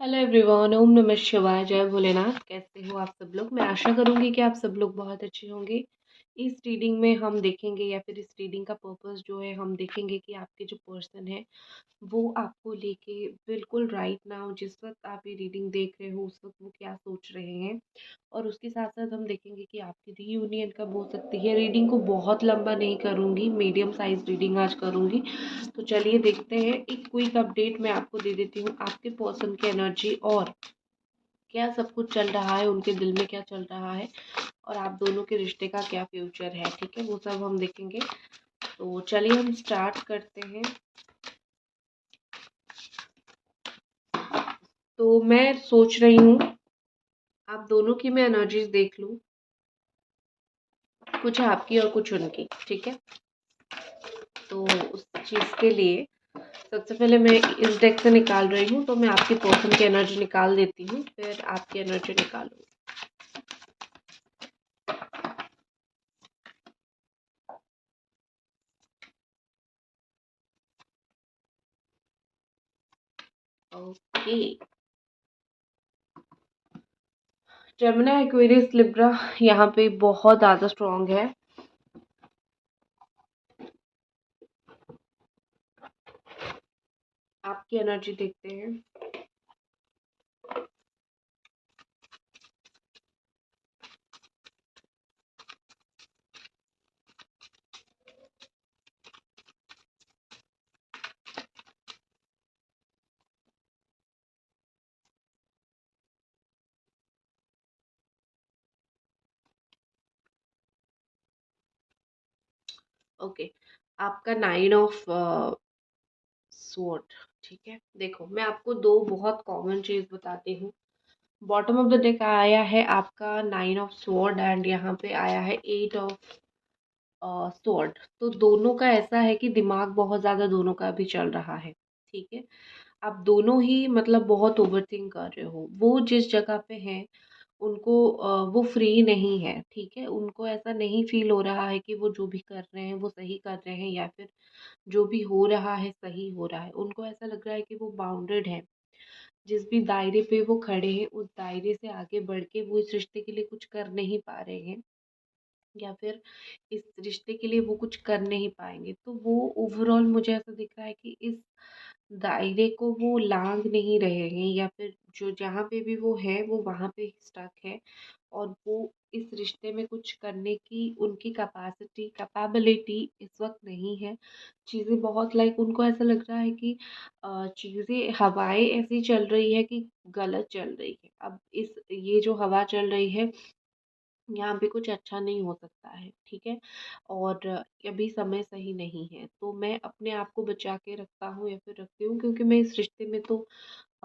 Hello everyone, ओम नमः शिवाय, जय भोलेनाथ। कैसे हो आप सब लोग? मैं आशा करूंगी कि आप सब लोग बहुत अच्छे होंगे। इस रीडिंग में हम देखेंगे या फिर इस रीडिंग का पर्पस जो है हम देखेंगे कि आपके जो पर्सन है वो आपको लेके बिल्कुल राइट नाउ जिस वक्त आप ये रीडिंग देख रहे हो उस वक्त वो क्या सोच रहे हैं। और उसके साथ साथ हम देखेंगे कि आपकी रीयूनियन कब हो सकती है। रीडिंग को बहुत लंबा नहीं करूँगी, मीडियम साइज रीडिंग आज करूँगी। तो चलिए देखते हैं। एक क्विक अपडेट मैं आपको दे देती हूँ आपके पर्सन की एनर्जी और क्या सब कुछ चल रहा है, उनके दिल में क्या चल रहा है और आप दोनों के रिश्ते का क्या फ्यूचर है। ठीक है, वो सब हम देखेंगे। तो चलिए हम स्टार्ट करते हैं। तो मैं सोच रही हूँ आप दोनों की मैं एनर्जीज देख लूँ, कुछ आपकी और कुछ उनकी। ठीक है, तो उस चीज़ के लिए सबसे पहले मैं इस डेक से निकाल रही हूँ। तो मैं आपकी पर्सन की एनर्जी निकाल देती हूँ, फिर आपकी एनर्जी निकालूंगी। ओके, जेमिनी, एक्वेरियस, लिब्रा यहाँ पे बहुत ज़्यादा स्ट्रॉन्ग है। आपकी एनर्जी देखते हैं। ओके, आपका 9 ऑफ स्वॉर्ड। ठीक है, देखो मैं आपको दो बहुत कॉमन चीज बताती हूँ। बॉटम ऑफ द डेक आया है आपका 9 ऑफ स्वॉर्ड एंड यहाँ पे आया है 8 ऑफ स्वॉर्ड। तो दोनों का ऐसा है कि दिमाग बहुत ज्यादा दोनों का अभी चल रहा है। ठीक है, आप दोनों ही मतलब बहुत ओवरथिंक कर रहे हो। वो जिस जगह पे हैं उनको वो फ्री नहीं है। ठीक है, उनको ऐसा नहीं फील हो रहा है कि वो जो भी कर रहे हैं वो सही कर रहे हैं या फिर जो भी हो रहा है सही हो रहा है। उनको ऐसा लग रहा है कि वो बाउंडेड है। जिस भी दायरे पे वो खड़े हैं उस दायरे से आगे बढ़ के वो इस रिश्ते के लिए कुछ कर नहीं पा रहे हैं या फिर इस रिश्ते के लिए वो कुछ कर नहीं पाएंगे। तो वो ओवरऑल मुझे ऐसा दिख रहा है कि इस दायरे को वो लांघ नहीं रहे हैं या फिर जो जहाँ पे भी वो है वो वहाँ पे स्टक है। और वो इस रिश्ते में कुछ करने की उनकी कैपेसिटी कैपेबिलिटी इस वक्त नहीं है। चीज़ें बहुत लाइक उनको ऐसा लग रहा है कि चीज़ें हवाएं ऐसी चल रही है कि गलत चल रही है। अब इस ये जो हवा चल रही है यहाँ पे कुछ अच्छा नहीं हो सकता है। ठीक है, और अभी समय सही नहीं है। तो मैं अपने आप को बचा के रखता हूँ या फिर रखती हूँ क्योंकि मैं इस रिश्ते में तो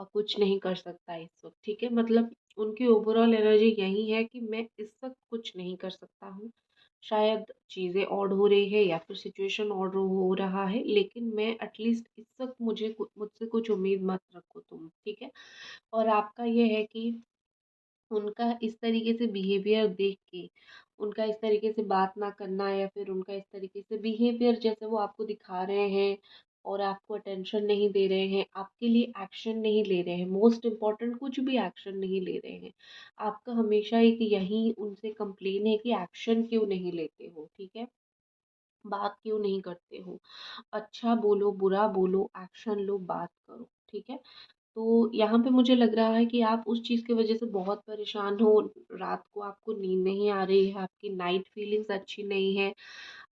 कुछ नहीं कर सकता इस वक्त। ठीक है, मतलब उनकी ओवरऑल एनर्जी यही है कि मैं इस वक्त कुछ नहीं कर सकता हूँ। शायद चीज़ें ऑड हो रही है या फिर सिचुएशन ऑड हो रहा है, लेकिन मैं एटलीस्ट इस वक्त मुझसे कुछ उम्मीद मत रखो तुम। ठीक है, और आपका ये है कि उनका इस तरीके से बिहेवियर देख के, उनका इस तरीके से बात ना करना या फिर उनका इस तरीके से बिहेवियर जैसे वो आपको दिखा रहे हैं और आपको अटेंशन नहीं दे रहे हैं, आपके लिए एक्शन नहीं ले रहे हैं, मोस्ट इम्पोर्टेंट कुछ भी एक्शन नहीं ले रहे हैं। आपका हमेशा एक यही उनसे कंप्लेन है कि एक्शन क्यों नहीं लेते हो। ठीक है, बात क्यों नहीं करते हो। अच्छा बोलो बुरा बोलो, एक्शन लो, बात करो। ठीक है, तो यहाँ पे मुझे लग रहा है कि आप उस चीज़ की वजह से बहुत परेशान हो। रात को आपको नींद नहीं आ रही है, आपकी नाइट फीलिंग्स अच्छी नहीं है,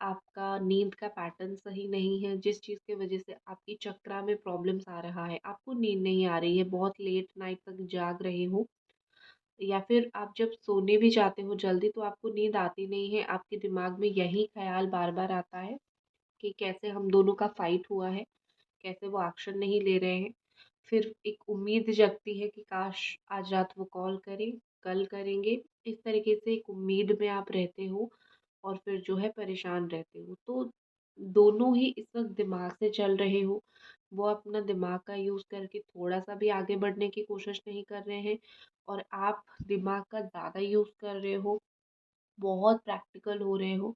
आपका नींद का पैटर्न सही नहीं है, जिस चीज़ की वजह से आपकी चक्रा में प्रॉब्लम्स आ रहा है। आपको नींद नहीं आ रही है, बहुत लेट नाइट तक जाग रहे हो या फिर आप जब सोने भी जाते हो जल्दी तो आपको नींद आती नहीं है। आपके दिमाग में यही ख्याल बार बार आता है कि कैसे हम दोनों का फाइट हुआ है, कैसे वो एक्शन नहीं ले रहे हैं। फिर एक उम्मीद जगती है कि काश आज रात वो कॉल करें, कल करेंगे। इस तरीके से एक उम्मीद में आप रहते हो और फिर जो है परेशान रहते हो। तो दोनों ही इस वक्त दिमाग से चल रहे हो। वो अपना दिमाग का यूज़ करके थोड़ा सा भी आगे बढ़ने की कोशिश नहीं कर रहे हैं और आप दिमाग का ज़्यादा यूज़ कर रहे हो बहुत प्रैक्टिकल हो रहे हो,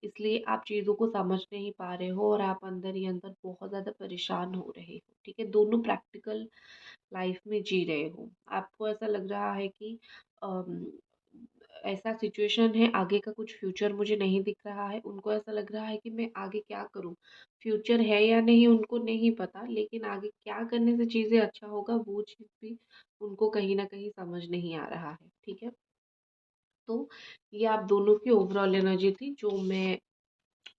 इसलिए आप चीज़ों को समझ नहीं पा रहे हो और आप अंदर ही अंदर बहुत ज़्यादा परेशान हो रहे हो। ठीक है, दोनों प्रैक्टिकल लाइफ में जी रहे हो। आपको ऐसा लग रहा है कि अम, ऐसा सिचुएशन है, आगे का कुछ फ्यूचर मुझे नहीं दिख रहा है। उनको ऐसा लग रहा है कि मैं आगे क्या करूँ? फ्यूचर है या नहीं उनको नहीं पता, लेकिन आगे क्या करने से चीज़ें अच्छा होगा वो चीज़ भी उनको कहीं न कहीं समझ नहीं आ रहा है। ठीक है? तो ये आप दोनों की ओवरऑल एनर्जी थी जो मैं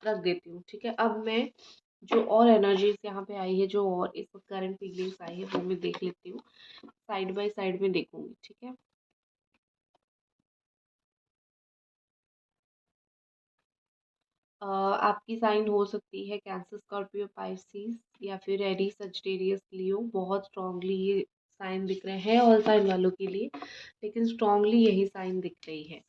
रख देती हूँ। ठीक है? अब मैं जो और एनर्जीज़ यहाँ पे आई है, जो और इस वक़्त करंट फीलिंग्स आई है, वो मैं देख लेती हूँ। साइड बाय साइड में देखूँगी। ठीक है? आपकी साइन हो सकती है कैंसर, स्कॉर्पियो, पाइसेस या फिर एरीज, सजिटेरियस, लियो। बहुत स्ट्रांगली ये साइन दिख रहे हैं ऑल साइन वालों के लिए, लेकिन स्ट्रांगली यही साइन दिख रही है।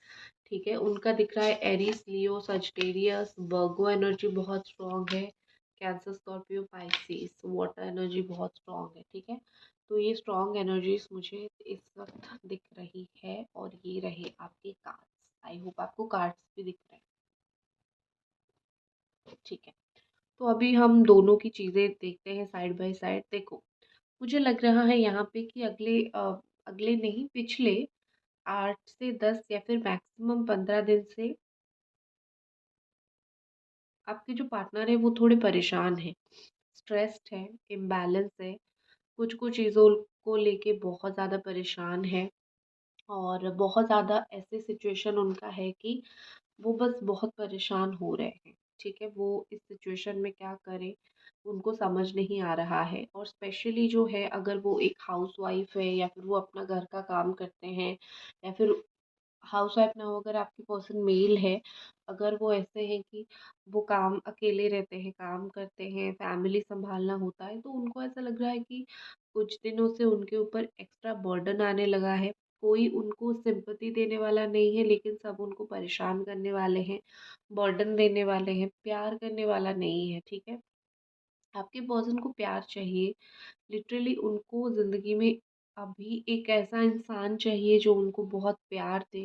ठीक है, उनका दिख रहा है एरीज, लियो, सजिटेरियस, वर्गो एनर्जी बहुत स्ट्रांग है। Cancer, Scorpio, Pisces water energy बहुत स्ट्रांग है। ठीक है, तो ये स्ट्रांग एनर्जीज मुझे इस वक्त दिख रही है और ये रहे आपके कार्ड्स। आई होप आपको कार्ड्स भी दिख रहे हैं। ठीक है, तो अभी हम दोनों की चीज़ें देखते हैं साइड बाय साइड। देखो, मुझे लग रहा है यहाँ पे कि अगले नहीं, पिछले 8 से 10 या फिर मैक्सिमम 15 दिन से आपके जो पार्टनर है वो थोड़े परेशान हैं, स्ट्रेस्ड है, इम्बैलेंस है, कुछ-कुछ चीज़ों को लेके बहुत ज़्यादा परेशान है और बहुत ज़्यादा ऐसे सिचुएशन उनका है कि वो बस बहुत परेशान हो रहे हैं। ठीक है, वो इस सिचुएशन में क्या करें उनको समझ नहीं आ रहा है। और स्पेशली जो है, अगर वो एक हाउसवाइफ है या फिर वो अपना घर का काम करते हैं या फिर हाउसवाइफ ना हो, अगर आपकी पर्सन मेल है, अगर वो ऐसे हैं कि वो काम अकेले रहते हैं, काम करते हैं, फैमिली संभालना होता है, तो उनको ऐसा लग रहा है कि कुछ दिनों से उनके ऊपर एक्स्ट्रा बर्डन आने लगा है। कोई उनको सिंपैथी देने वाला नहीं है, लेकिन सब उनको परेशान करने वाले हैं, बर्डन देने वाले हैं, प्यार करने वाला नहीं है। ठीक है, आपके पर्सन को प्यार चाहिए, लिटरली उनको ज़िंदगी में अभी एक ऐसा इंसान चाहिए जो उनको बहुत प्यार दे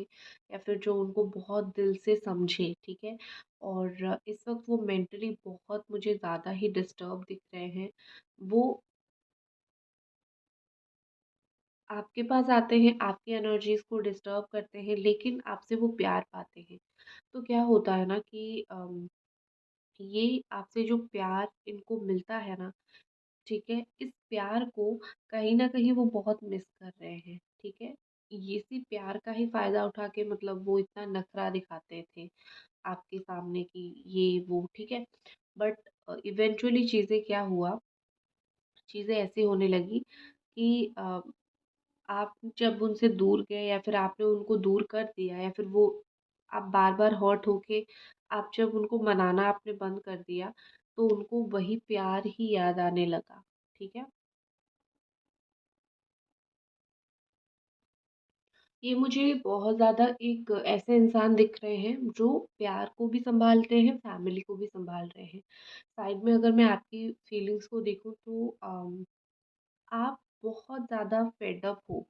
या फिर जो उनको बहुत दिल से समझे। ठीक है, और इस वक्त वो मेंटली बहुत मुझे ज़्यादा ही डिस्टर्ब दिख रहे हैं। वो आपके पास आते हैं, आपकी एनर्जीज को डिस्टर्ब करते हैं, लेकिन आपसे वो प्यार पाते हैं। तो क्या होता है ना कि ये आपसे जो प्यार इनको मिलता है ना, ठीक है, इस प्यार को कहीं न कहीं वो बहुत मिस कर रहे हैं। ठीक है? ये इसी प्यार का ही फ़ायदा उठा के मतलब वो इतना नखरा दिखाते थे आपके सामने कि ये वो। ठीक है? बट इवेंचुअली चीज़ें क्या हुआ, चीज़ें ऐसी होने लगी कि आप जब उनसे दूर गए या फिर आपने उनको दूर कर दिया या फिर वो आप बार-बार हर्ट होके आप जब उनको मनाना आपने बंद कर दिया, तो उनको वही प्यार ही याद आने लगा। ठीक है? ये मुझे बहुत ज़्यादा एक ऐसे इंसान दिख रहे हैं जो प्यार को भी सँभालते हैं, फैमिली को भी सँभाल रहे हैं। साइड में अगर मैं आपकी फीलिंग्स को देखूँ तो आप बहुत ज़्यादा फेड अप हो।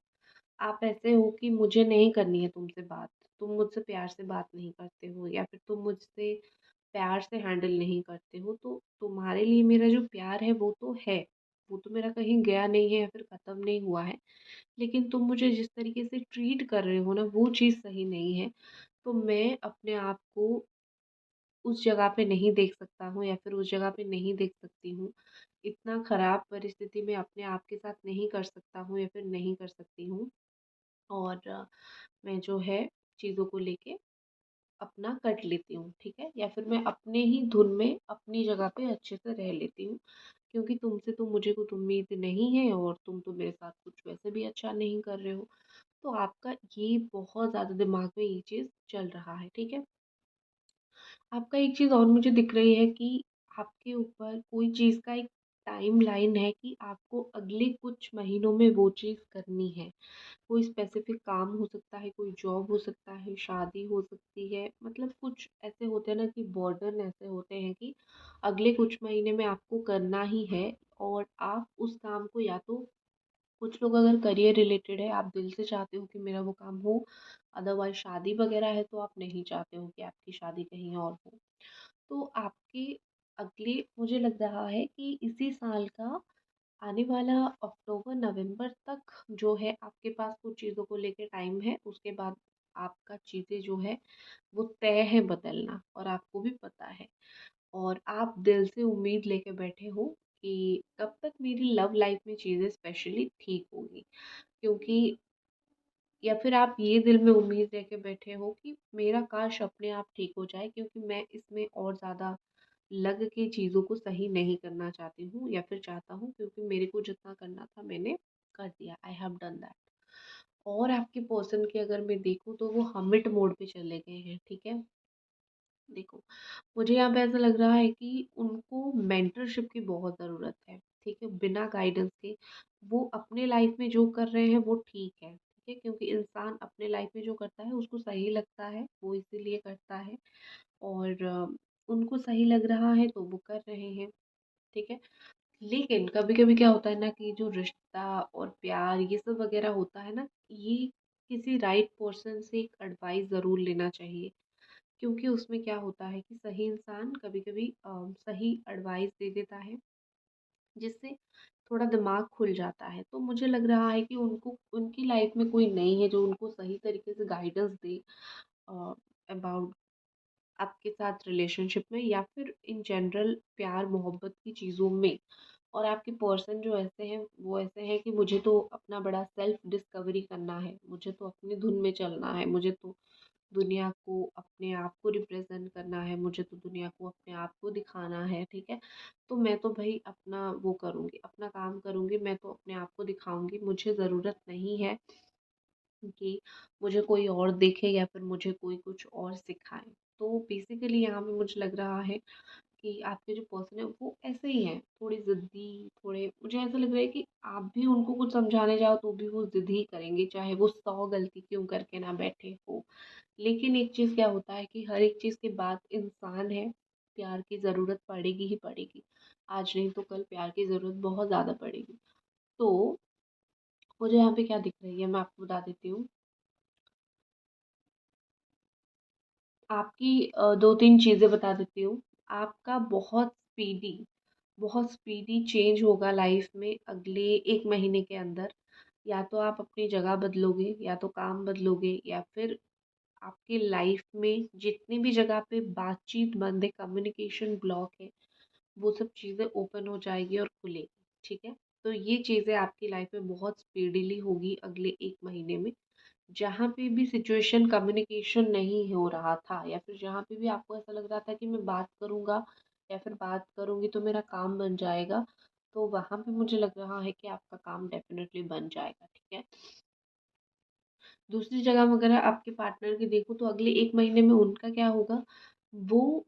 आप ऐसे हो कि मुझे नहीं करनी है तुमसे बात, तुम मुझसे प्यार से बात नहीं करते हो या फिर तुम मुझसे प्यार से हैंडल नहीं करते हो, तो तुम्हारे लिए मेरा जो प्यार है वो तो है, वो तो मेरा कहीं गया नहीं है या फिर ख़त्म नहीं हुआ है। लेकिन तुम मुझे जिस तरीके से ट्रीट कर रहे हो ना, वो चीज़ सही नहीं है। तो मैं अपने आप को उस जगह पे नहीं देख सकता हूँ या फिर उस जगह पे नहीं देख सकती हूँ। इतना ख़राब परिस्थिति में अपने आप के साथ नहीं कर सकता हूँ या फिर नहीं कर सकती हूँ। और मैं जो है चीज़ों को लेके अपना कट लेती हूँ। ठीक है? या फिर मैं अपने ही धुन में अपनी जगह पे अच्छे से रह लेती हूँ। क्योंकि तुमसे तो मुझे कुछ उम्मीद नहीं है और तुम तो मेरे साथ कुछ वैसे भी अच्छा नहीं कर रहे हो। तो आपका ये बहुत ज़्यादा दिमाग में ये चीज़ चल रहा है। ठीक है? आपका एक चीज़ और मुझे दिख रही है कि आपके ऊपर कोई चीज़ का एक टाइमलाइन है कि आपको अगले कुछ महीनों में वो चीज़ करनी है। कोई स्पेसिफिक काम हो सकता है, कोई जॉब हो सकता है, शादी हो सकती है। मतलब कुछ ऐसे होते हैं ना कि बर्डन ऐसे होते हैं कि अगले कुछ महीने में आपको करना ही है और आप उस काम को या तो कुछ लोग अगर करियर रिलेटेड है, आप दिल से चाहते हो कि मेरा वो काम हो, अदरवाइज शादी वगैरह है तो आप नहीं चाहते हो कि आपकी शादी कहीं और हो। तो आपके अगले मुझे लग रहा है कि इसी साल का आने वाला अक्टूबर नवंबर तक जो है आपके पास कुछ चीज़ों को लेके टाइम है। उसके बाद आपका चीज़ें जो है वो तय है बदलना, और आपको भी पता है, और आप दिल से उम्मीद लेके बैठे हो कि कब तक मेरी लव लाइफ में चीज़ें स्पेशली ठीक होगी। क्योंकि या फिर आप ये दिल में उम्मीद लेके बैठे हो कि मेरा काश अपने आप ठीक हो जाए, क्योंकि मैं इसमें और ज़्यादा लग के चीज़ों को सही नहीं करना चाहती हूँ, या फिर चाहता हूँ, क्योंकि मेरे को जितना करना था मैंने कर दिया, आई हैव डन दैट। और आपके पर्सन की अगर मैं देखूँ तो वो हमिट मोड पे चले गए हैं, ठीक है। देखो, मुझे यहाँ पे ऐसा लग रहा है कि उनको मेंटरशिप की बहुत ज़रूरत है, ठीक है। बिना गाइडेंस के वो अपने लाइफ में जो कर रहे हैं वो ठीक है, ठीक है, क्योंकि इंसान अपने लाइफ में जो करता है उसको सही लगता है, वो इसीलिए करता है। और उनको सही लग रहा है तो वो कर रहे हैं, ठीक है। लेकिन कभी कभी क्या होता है ना कि जो रिश्ता और प्यार ये सब वगैरह होता है ना, ये किसी राइट पर्सन से एक एडवाइस ज़रूर लेना चाहिए। क्योंकि उसमें क्या होता है कि सही इंसान कभी कभी सही एडवाइस दे देता है, जिससे थोड़ा दिमाग खुल जाता है। तो मुझे लग रहा है कि उनको उनकी लाइफ में कोई नहीं है जो उनको सही तरीके से गाइडेंस दे अबाउट आपके साथ रिलेशनशिप में, या फिर इन जनरल प्यार मोहब्बत की चीज़ों में। और आपके पर्सन जो ऐसे हैं वो ऐसे हैं कि मुझे तो अपना बड़ा सेल्फ डिस्कवरी करना है, मुझे तो अपनी धुन में चलना है, मुझे तो दुनिया को अपने आप को रिप्रेजेंट करना है, मुझे तो दुनिया को अपने आप को दिखाना है, ठीक है। तो मैं तो भाई अपना वो करूँगी, अपना काम करूँगी, मैं तो अपने आप को दिखाऊंगी, मुझे ज़रूरत नहीं है कि मुझे कोई और देखे या फिर मुझे कोई कुछ और सिखाए। तो बेसिकली यहाँ पे मुझे लग रहा है कि आपके जो पर्सन है वो ऐसे ही हैं, थोड़े ज़िद्दी, थोड़े, मुझे ऐसा लग रहा है कि आप भी उनको कुछ समझाने जाओ तो भी वो ज़िद ही करेंगे, चाहे वो 100 गलती क्यों करके ना बैठे हो। लेकिन एक चीज़ क्या होता है कि हर एक चीज़ के बाद इंसान है, प्यार की ज़रूरत पड़ेगी ही पड़ेगी। आज नहीं तो कल प्यार की ज़रूरत बहुत ज़्यादा पड़ेगी। तो मुझे यहाँ पे क्या दिख रही है मैं आपको बता देती हूँ। आपकी 2-3 चीज़ें बता देती हूँ। आपका बहुत स्पीडी चेंज होगा लाइफ में अगले 1 महीने के अंदर। या तो आप अपनी जगह बदलोगे, या तो काम बदलोगे, या फिर आपकी लाइफ में जितनी भी जगह पे बातचीत बंद है, कम्युनिकेशन ब्लॉक है, वो सब चीज़ें ओपन हो जाएगी और खुलेगी, ठीक है। तो ये चीज़ें आपकी लाइफ में बहुत स्पीडीली होगी अगले 1 महीने में। जहाँ पे भी सिचुएशन कम्युनिकेशन नहीं हो रहा था, या फिर जहाँ पे भी आपको ऐसा लग रहा था कि मैं बात करूँगा या फिर बात करूँगी तो मेरा काम बन जाएगा, तो वहाँ पे मुझे लग रहा है कि आपका काम डेफ़िनेटली बन जाएगा, ठीक है। दूसरी जगह अगर आपके पार्टनर की देखूँ तो अगले 1 महीने में उनका क्या होगा, वो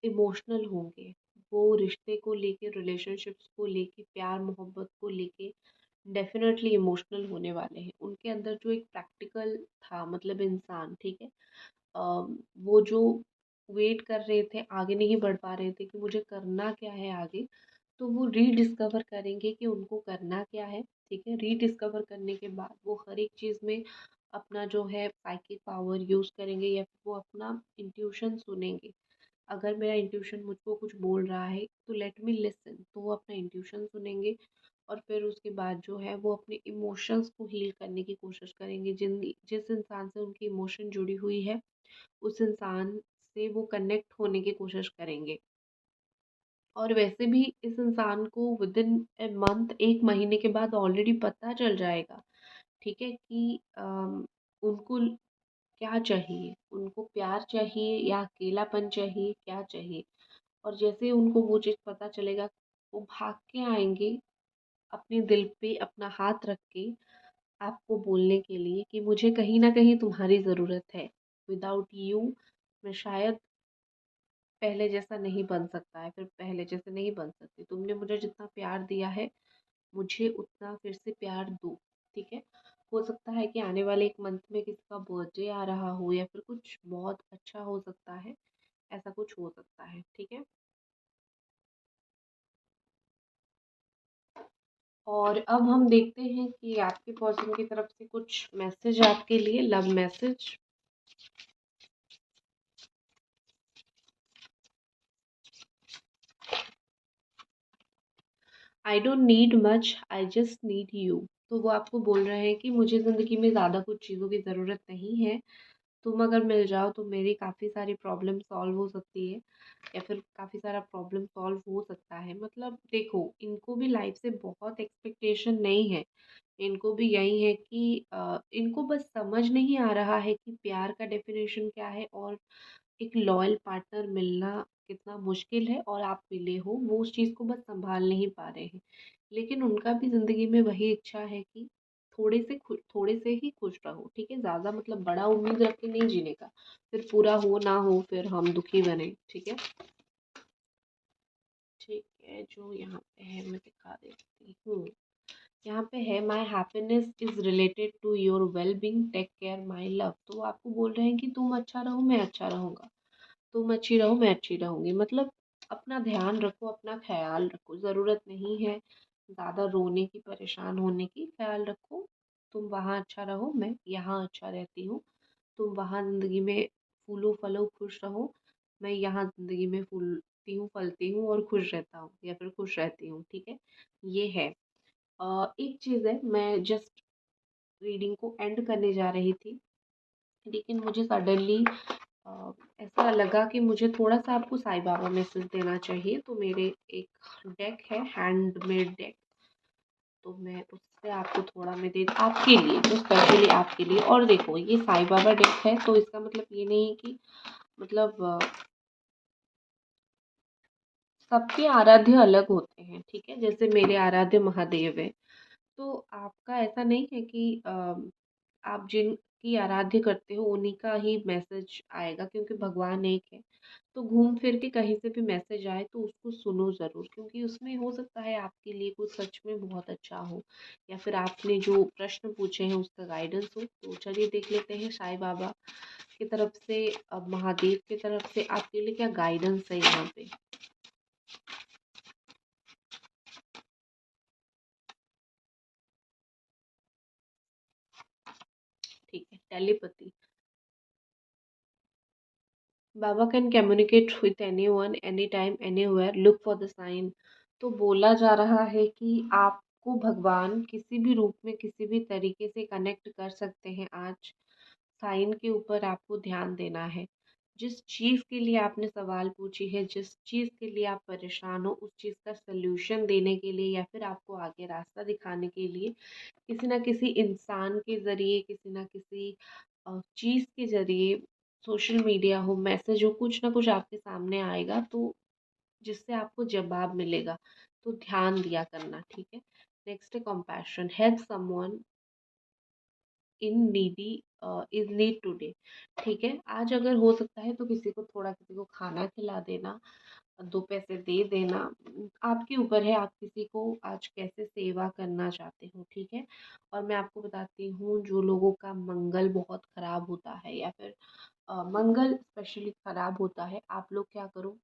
इमोशनल होंगे। वो रिश्ते को लेके, रिलेशनशिप्स को लेके, प्यार मोहब्बत को लेके डेफ़िनेटली इमोशनल होने वाले हैं। उनके अंदर जो एक प्रैक्टिकल था, मतलब इंसान, ठीक है। वो जो वेट कर रहे थे, आगे नहीं बढ़ पा रहे थे कि मुझे करना क्या है आगे, तो वो रीडिस्कवर करेंगे कि उनको करना क्या है, ठीक है। रीडिस्कवर करने के बाद वो हर एक चीज़ में अपना जो है साइकिक पावर यूज़ करेंगे, या फिर वो अपना इंट्यूशन सुनेंगे। अगर मेरा इंट्यूशन मुझको कुछ बोल रहा है तो लेट मी लिसन, तो वो अपना इंट्यूशन सुनेंगे। और फिर उसके बाद जो है वो अपने इमोशंस को हील करने की कोशिश करेंगे। जिस इंसान से उनकी इमोशन जुड़ी हुई है, उस इंसान से वो कनेक्ट होने की कोशिश करेंगे। और वैसे भी इस इंसान को विदिन ए मंथ, 1 महीने के बाद ऑलरेडी पता चल जाएगा, ठीक है, कि उनको क्या चाहिए, उनको प्यार चाहिए या अकेलापन चाहिए, क्या चाहिए। और जैसे ही उनको वो चीज़ पता चलेगा, वो भाग के आएँगे अपने दिल पे अपना हाथ रख के आपको बोलने के लिए कि मुझे कहीं न कहीं तुम्हारी ज़रूरत है। विदाउट यू मैं शायद पहले जैसा नहीं बन सकता है, फिर पहले जैसे नहीं बन सकती। तुमने मुझे जितना प्यार दिया है, मुझे उतना फिर से प्यार दो, ठीक है। हो सकता है कि आने वाले 1 मंथ में किसी का बर्थडे आ रहा हो, या फिर कुछ बहुत अच्छा हो सकता है, ऐसा कुछ हो सकता है, ठीक है। और अब हम देखते हैं कि आपके पर्सन की तरफ से कुछ मैसेज आपके लिए, love message. I don't need much, I just need you. तो वो आपको बोल रहे हैं कि मुझे ज़िंदगी में ज़्यादा कुछ चीज़ों की ज़रूरत नहीं है, तुम अगर मिल जाओ तो मेरी काफ़ी सारी प्रॉब्लम सॉल्व हो सकती है, या फिर काफ़ी सारा प्रॉब्लम सॉल्व हो सकता है। मतलब देखो, इनको भी लाइफ से बहुत एक्सपेक्टेशन नहीं है। इनको भी यही है कि इनको बस समझ नहीं आ रहा है कि प्यार का डेफिनेशन क्या है, और एक लॉयल पार्टनर मिलना कितना मुश्किल है, और आप मिले हो, वो उस चीज़ को बस सँभाल नहीं पा रहे हैं। लेकिन उनका भी ज़िंदगी में वही इच्छा है कि थोड़े से ही खुश रहो, ठीक है? ज़्यादा मतलब बड़ा उम्मीद रख के नहीं जीने का, फिर पूरा हो ना हो फिर हम दुखी बने, ठीक है? ठीक है, जो यहाँ पे है मैं दिखा देती हूँ। यहाँ पे है, my happiness is related to your well being, take care my love. तो वो आपको बोल रहे हैं कि तुम अच्छा रहो मैं अच्छा रहूँगा, तुम अच्छी रहो मैं अच्छी रहूँगी। मतलब अपना ध्यान रखो, अपना ख्याल रखो, ज़रूरत नहीं है ज़्यादा रोने की, परेशान होने की। ख्याल रखो, तुम वहाँ अच्छा रहो, मैं यहाँ अच्छा रहती हूँ। तुम वहाँ ज़िंदगी में फूलो फलो खुश रहो, मैं यहाँ ज़िंदगी में फूलती हूँ फलती हूँ और खुश रहता हूँ, या फिर खुश रहती हूँ, ठीक है? ये है। एक चीज़ है, मैं जस्ट रीडिंग को एंड करने जा रही थी, लेकिन मुझे सडनली ऐसा लगा कि मुझे थोड़ा-सा आपको साईं बाबा मैसेज देना चाहिए। तो मेरे एक डेक है, हैंडमेड डेक, तो मैं उससे आपको थोड़ा मैं दे आपके लिए, जो स्पेशली आपके लिए। और देखो, ये साईं बाबा डेक है, तो इसका मतलब ये नहीं है कि मतलब सबके आराध्य अलग होते हैं, ठीक है? जैसे मेरे आराध्य महादेव हैं, तो आपका ऐसा नहीं है कि आप जिनकी आराध्य करते हो उन्हीं का ही मैसेज आएगा, क्योंकि भगवान एक है। तो घूम फिर के कहीं से भी मैसेज आए तो उसको सुनो ज़रूर, क्योंकि उसमें हो सकता है आपके लिए कुछ सच में बहुत अच्छा हो, या फिर आपने जो प्रश्न पूछे हैं उसका गाइडेंस हो। तो चलिए देख लेते हैं साईं बाबा की तरफ से, महादेव की तरफ से आपके लिए क्या गाइडेंस है यहाँ पे। ठीक है, टेलीपैथी। बाबा can communicate with anyone, any time, anywhere, look for the sign. तो बोला जा रहा है कि आपको भगवान किसी भी रूप में किसी भी तरीके से कनेक्ट कर सकते हैं आज। साइन के ऊपर आपको ध्यान देना है। जिस चीज़ के लिए आपने सवाल पूछी है, जिस चीज़ के लिए आप परेशान हो, उस चीज़ का सल्यूशन देने के लिए, या फिर आपको आगे रास्ता दिखाने के लिए किसी न किसी इंसान के ज़रिए, किसी न किसी चीज़ के ज़रिए, सोशल मीडिया हो, मैसेज हो, कुछ ना कुछ आपके सामने आएगा, तो जिससे आपको जवाब मिलेगा। तो ध्यान दिया करना, ठीक है? नेक्स्ट है compassion, help someone in needy is need today. ठीक है, आज अगर हो सकता है तो किसी को थोड़ा, किसी को खाना खिला देना, 2 पैसे दे देना। आपके ऊपर है, आप किसी को आज कैसे सेवा करना चाहते हो, ठीक है? और मैं आपको बताती हूँ, जो लोगों का मंगल बहुत खराब होता है, या फिर मंगल स्पेशली खराब होता है, आप लोग क्या करो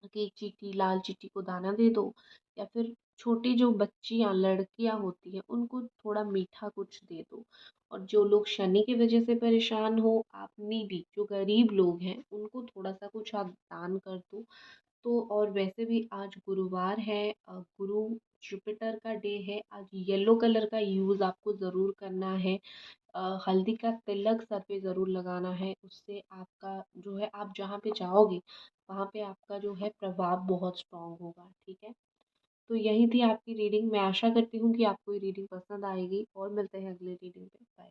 कि एक चींटी, लाल चींटी को दाना दे दो, या फिर छोटी जो बच्चियाँ, लड़कियाँ होती हैं, उनको थोड़ा मीठा कुछ दे दो। और जो लोग शनि की वजह से परेशान हो, आप नीडी जो गरीब लोग हैं, उनको थोड़ा-सा कुछ आप दान कर दो। तो और वैसे भी आज गुरुवार है, गुरु जुपिटर का डे है, आज येलो कलर का यूज़ आपको ज़रूर करना है। हल्दी का तिलक सर पे ज़रूर लगाना है, उससे आपका जो है, आप जहाँ पे जाओगे वहाँ पे आपका जो है प्रभाव बहुत स्ट्रॉन्ग होगा, ठीक है? तो यही थी आपकी रीडिंग। मैं आशा करती हूँ कि आपको ये रीडिंग पसंद आएगी, और मिलते हैं अगले रीडिंग पे। बाय।